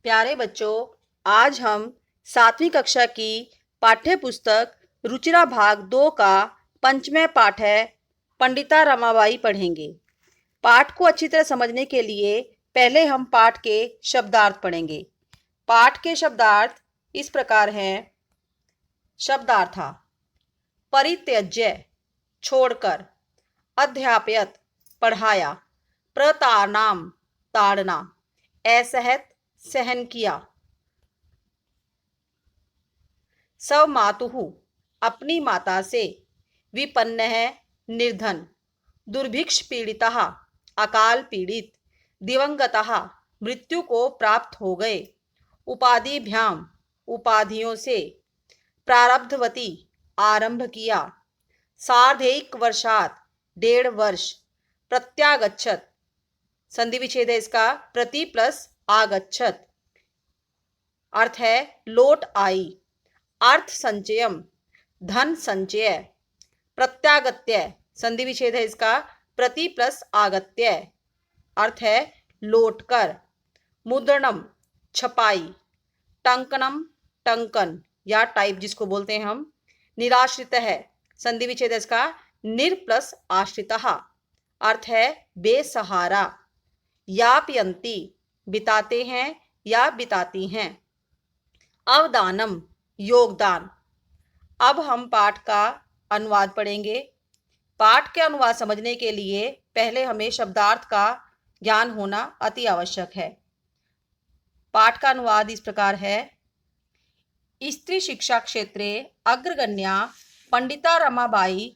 प्यारे बच्चों, आज हम 7वीं कक्षा की पाठ्य पुस्तक रुचिरा भाग 2 का 5वां पाठ है पंडिता रमाबाई पढ़ेंगे। पाठ को अच्छी तरह समझने के लिए पहले हम पाठ के शब्दार्थ पढ़ेंगे। पाठ के शब्दार्थ इस प्रकार हैं। शब्दार्थ: परित्यज्य छोड़कर, अध्यापयत पढ़ाया, प्रताड़नाम ताड़ना, असहत सहन किया, स्वमातुः अपनी माता से, विपन्नः निर्धन, दुर्भिक्ष पीड़ितः अकाल पीड़ित, दिवंगतः मृत्यु को प्राप्त हो गए, उपाधिभ्याम उपाधियों से, प्रारब्धवती आरंभ किया, सार्धैक वर्षात 1.5 वर्ष, प्रत्यागच्छत संधि विच्छेद है इसका, प्रति प्लस आगच्छत अर्थ है लौट आई, अर्थ संचयम धन संचय, प्रत्यागत्य संधि विच्छेद है इसका, प्रति प्लस आगत्य अर्थ है लौट कर, मुद्रणम छपाई, टंकनम टंकन या टाइप जिसको बोलते हैं हम, निराश्रित है संधि विच्छेद है इसका, निर प्लस आश्रितः अर्थ है बेसहारा, यापयंती बिताते हैं या बिताती हैं, अवदानम योगदान। अब हम पाठ का अनुवाद पढ़ेंगे। पाठ के अनुवाद समझने के लिए पहले हमें शब्दार्थ का ज्ञान होना अति आवश्यक है। पाठ का अनुवाद इस प्रकार है। स्त्री शिक्षा क्षेत्रे अग्रगण्या पंडिता रमाबाई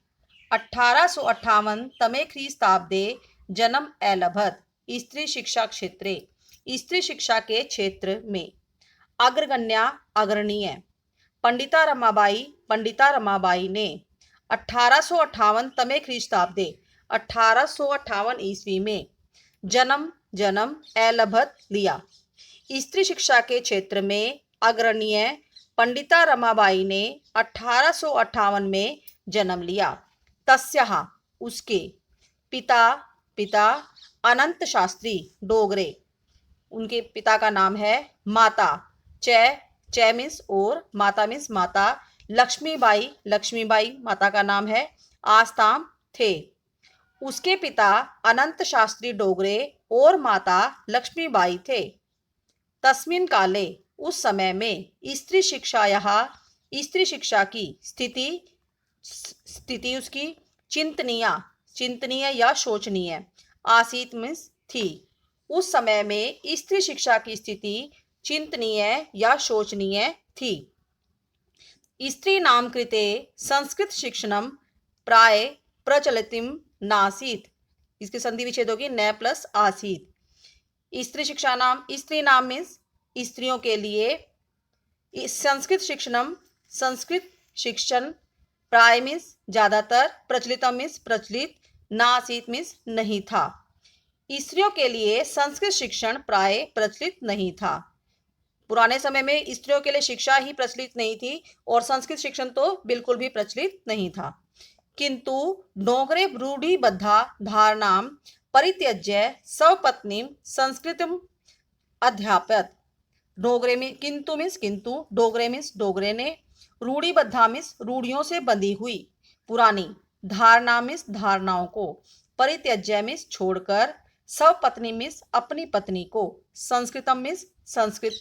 1858 तमे ख्रीस्ताब्दे जन्म अलभत। स्त्री शिक्षा क्षेत्रे स्त्री शिक्षा के क्षेत्र में, अग्रगण्या अग्रणीय, पंडिता रमाबाई ने 1858 तमे ख्रीस्ताब्दे 1858 ईस्वी में जन्म अलभत लिया। स्त्री शिक्षा के क्षेत्र में अग्रणीय पंडिता रमाबाई ने 1858 में जन्म लिया। तस्याः उसके, पिता अनंत शास्त्री डोगरे, उनके पिता का नाम है, माता च मीन्स और, माता मीन्स माता, लक्ष्मीबाई माता का नाम है, आस्ताम थे। उसके पिता अनंत शास्त्री डोगरे और माता लक्ष्मीबाई थे। तस्मिन् काले उस समय में, स्त्री शिक्षा की स्थिति उसकी चिंतनीय या शोचनीय, आसीत मीन्स थी। उस समय में स्त्री शिक्षा की स्थिति चिंतनीय या शोचनीय थी। स्त्री नाम कृते संस्कृत शिक्षणम प्राय प्रचलितम नासीत, इसकी संधि विच्छेद होगी न प्लस आसीत। स्त्री नाम मीन्स स्त्रियों के लिए, संस्कृत शिक्षण, प्राय मीन्स ज्यादातर, प्रचलितम मीन्स प्रचलित, नासीत मीन्स नहीं था। स्त्रियों के लिए संस्कृत शिक्षण प्राय प्रचलित नहीं था। पुराने समय में स्त्रियों के लिए शिक्षा ही प्रचलित नहीं थी और संस्कृत शिक्षण तो बिल्कुल भी प्रचलित नहीं था। किंतु डोगरे रूढ़िबद्धा धारणाम परित्यज्य स्वपत्नीम संस्कृतम अध्यापयत। डोगरे में किंतु मीन्स किंतु, डोगरे मीन्स डोगरे ने, रूढ़िबद्धा मीन्स रूढ़ियों से बंधी हुई पुरानी, धारणा मीन्स धारणाओं को, परित्यज्य मीन्स छोड़कर, स्वपत्नी मीन्स अपनी पत्नी को, संस्कृतम मीन्स संस्कृत,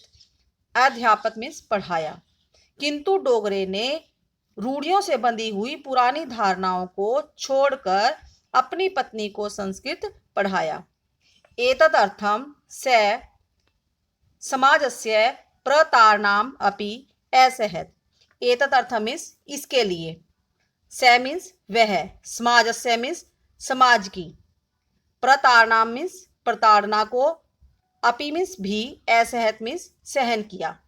अध्यापक मीन्स पढ़ाया। किंतु डोगरे ने रूढ़ियों से बंधी हुई पुरानी धारणाओं को छोड़कर अपनी पत्नी को संस्कृत पढ़ाया। एतदर्थम स समाजस्य प्रताड़नाम अपि असहत। एतदर्थम मीन्स इसके लिए, स मीन्स वह, समाजस्य मीन्स समाज की, प्रताड़नाम मीन्स प्रताड़ना को, अपि मीन्स भी, असहत मीन्स सहन किया।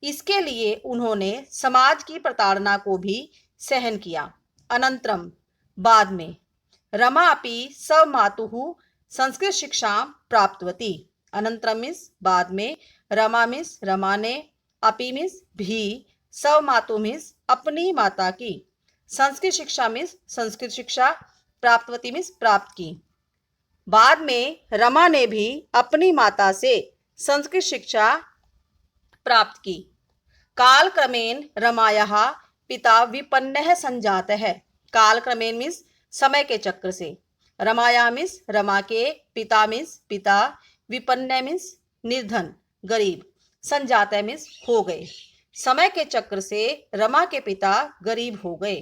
इसके लिए उन्होंने समाज की प्रताड़ना को भी सहन किया। अनंतरम बाद में, रमा अपि स्वमातुः संस्कृत शिक्षा प्राप्तवती। अनंतरम मीन्स बाद में, रमा मीन्स रमा ने, अपि मीन्स भी, स्वमातु मीन्स अपनी माता की, संस्कृत शिक्षा मीन्स संस्कृत शिक्षा, प्राप्तवती मीन्स प्राप्त की। बाद में रमा ने भी अपनी माता से संस्कृत शिक्षा प्राप्त की। कालक्रमेण रमायाः पिता विपन्नः संजातः। कालक्रमेण मीन्स समय के चक्र से, रमाया मीन्स रमा के, पिता मीन्स पिता, विपन्न मीन्स निर्धन गरीब, संजातः मीन्स हो गए। समय के चक्र से रमा के पिता गरीब हो गए।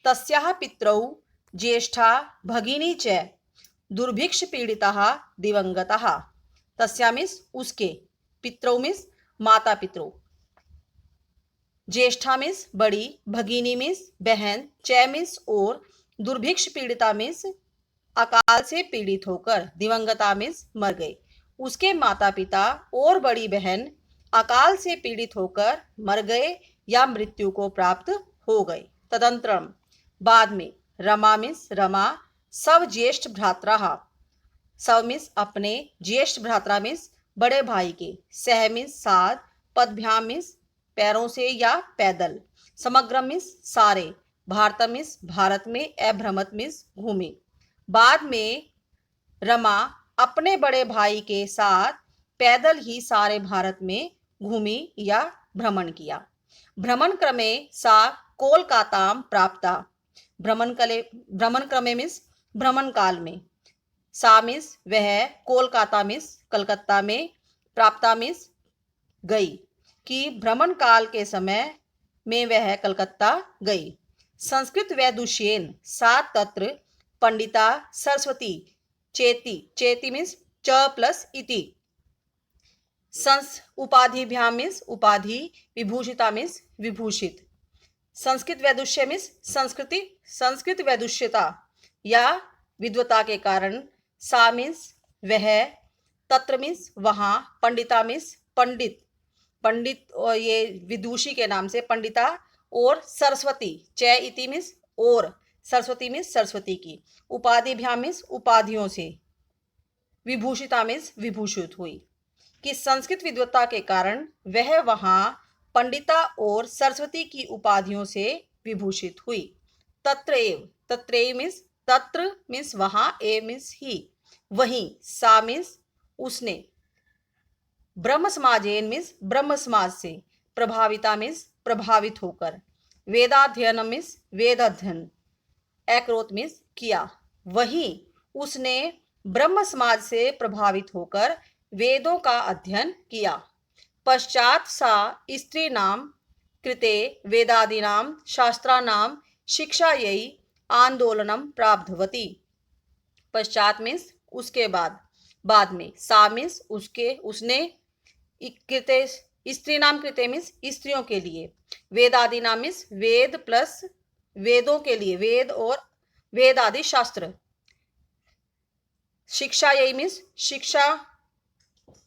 तस्याः पितरौ ज्येष्ठा भगिनी च दुर्भिक्ष पीड़िताः दिवंगताः। तस्या मीन्स उसके, पितरौ मीन्स माता पितरौ, ज्येष्ठा मीन्स बड़ी, भगिनी मीन्स बहन, च मीन्स और, दुर्भिक्ष पीड़िता मीन्स अकाल से पीड़ित होकर, दिवंगता मीन्स मर गए। उसके माता पिता और बड़ी बहन अकाल से पीड़ित होकर मर गए या मृत्यु को प्राप्त हो गए। तदंतरम बाद में, रमा मीन्स रमा, सब ज्येष्ठ भ्रात्राः, सब मीन्स अपने, ज्येष्ठ भ्रात्रा मीन्स बड़े भाई के, सह मीन्स साथ, पदभ्याम मीन्स पैरों से या पैदल, समग्र मीन्स सारे, भारत मीन्स भारत में, अभ्रमत मीन्स घूमे। बाद में रमा अपने बड़े भाई के साथ पैदल ही सारे भारत में घूमी या भ्रमण किया। भ्रमण क्रमे सा कोलकाताम प्राप्ता। भ्रमण क्रमे मीन्स भ्रमण काल में, सा मीन्स वह, कोलकाता मीन्स कलकत्ता में, प्राप्ता मीन्स गई, कि भ्रमण काल के समय में वह कलकत्ता गई। संस्कृत वैदुष्येन सा तत्र पंडिता सरस्वती चेति, चेति मीन्स च प्लस इति, उपाधिभ्याम मीन्स उपाधि, विभूषिता मीन्स विभूषित। संस्कृत वैदुष्य मीन्स संस्कृति, संस्कृत वैदुष्यता या विद्वता के कारण, सा मीन्स वह, तत्र मीन्स वहाँ, पंडिता मीन्स पंडित, पंडित और ये विदुषी के नाम से पंडिता, और सरस्वती, च इति मीन्स और, सरस्वती मीन्स सरस्वती की, उपाधिभ्याम मीन्स उपाधियों से, विभूषिता मीन्स विभूषित हुई, कि संस्कृत विद्वता के कारण वह वहाँ पंडिता और सरस्वती की उपाधियों से विभूषित हुई। तत्रैव, तत्रैव मीन्स तत्र मीन्स वहाँ, ए मीन्स ही, वहीं, सा मीन्स उसने, ब्रह्म समाजेन मीन्स ब्रह्म समाज से, प्रभाविता मीन्स प्रभावित होकर, वेदाध्ययन मीन्स वेद अध्ययन, अकरोत मीन्स किया, वहीं उसने ब्रह्म समाज से प्रभावित होकर वेदों का अध्ययन किया। पश्चात सा स्त्री नाम कृते वेदादीनां शास्त्राणां शिक्षायै आंदोलनम प्रारब्धवती। पश्चात मीन्स उसके बाद, बाद में, सा मीन्स उसके, उसने, कृते स्त्री नाम कृते मीन्स स्त्रियों के लिए, वेदादि नाम मीन्स वेद प्लस वेदों के लिए, वेद और वेद आदि शास्त्र, शिक्षा यही मीन्स शिक्षा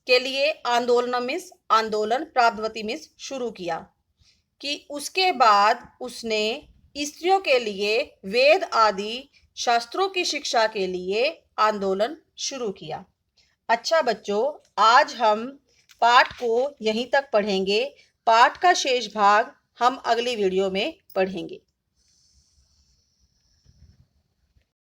के लिए, आंदोलन मीन्स आंदोलन, प्रारब्धवती मीन्स शुरू किया, कि उसके बाद उसने स्त्रियों के लिए वेद आदि शास्त्रों की शिक्षा के लिए आंदोलन शुरू किया। अच्छा बच्चों, आज हम पाठ को यहीं तक पढ़ेंगे। पाठ का शेष भाग हम अगली वीडियो में पढ़ेंगे।